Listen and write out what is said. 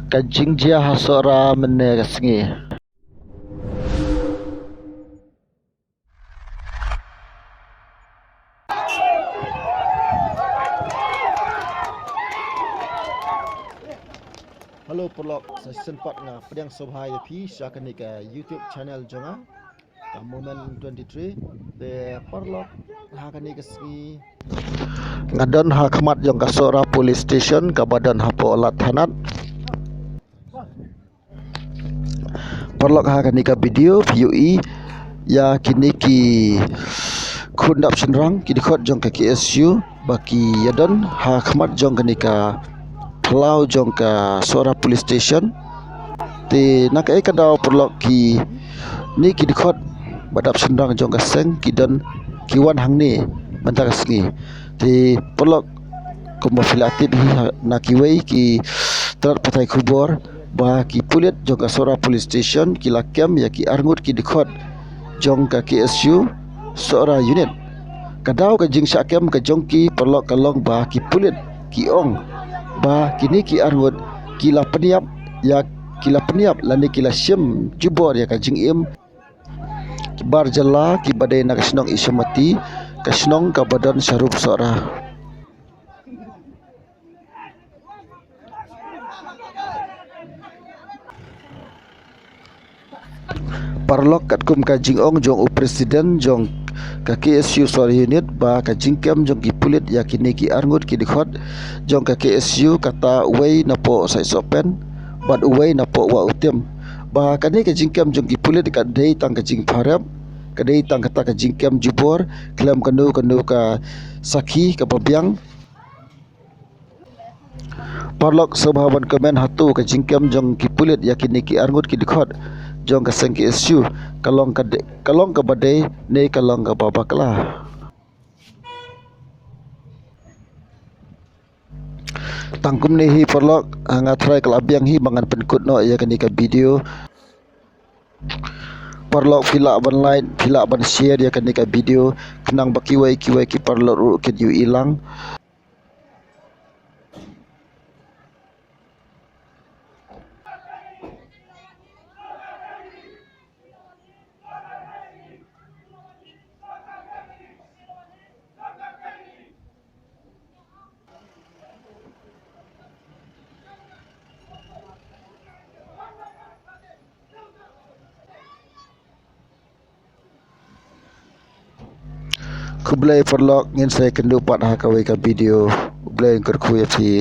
kajing dia hasora menegasngi. Halo perlok saya sempat nga pedang sobhai pi syakani ka YouTube channel jonga ka moment 23 de perlok hakani kasgi ngadon hakmat jong ka sora police station ka badan hapo alat hanat perlok hakani ka video VUE ya kini ki khundap senrang ki dikhot jong ka KSU baki yadon hakmat jong kani ka Pulau jong ka sora police station ti nak ai kadau perlok ki ni ki dikhot badap sendang jong ka seng ki dan kiwan hang ni bantak sengi ti perlok kumafilati bi nak kiwei ki terat patai kubor ba ki pulit jong ka sora police station ki lakem ya ki arngut ki dikhot jong ka KSU sora unit kadau ka jing syakem ka jong ki perlok kalong ba ki pulit ki ong ba kini ki arngut kila peniap ya kila peniap lani kila syem jubor ya ka jing im bar jalla ki badai nak snong isyamati ka snong ka badan syarub sora parlok kat kum ka jing ong jong u presiden jong ka KSU sora unit ba ka jingkem jong ki pulit ya kini ki arngut ki dikhot jong ka KSU kata wei napo sai sopen bat wei napo wa utem ba kani ka jingkem jong ki pulit ka dei tang ka jing pharap ka dei tang kata ka jingkem jubor klam kanu ka sakhi ka pabyang parlok sabhawan komen hatu ka jingkem jong ki pulit ya kini ki arngut ki dikhot jong ka seng KSU kalong ka badai ne kalong ka babakla tangkum ni hi perlok ngatrai kelabiang hi mangan penkut no ya kani ka video perlok filak ban like filak ban share ya kani ka video kenang bakiwai kiwai ki perlok ken yu ilang Kublai perlok ngin saya kendu pat ha kawai ka video kublai kerku ya fi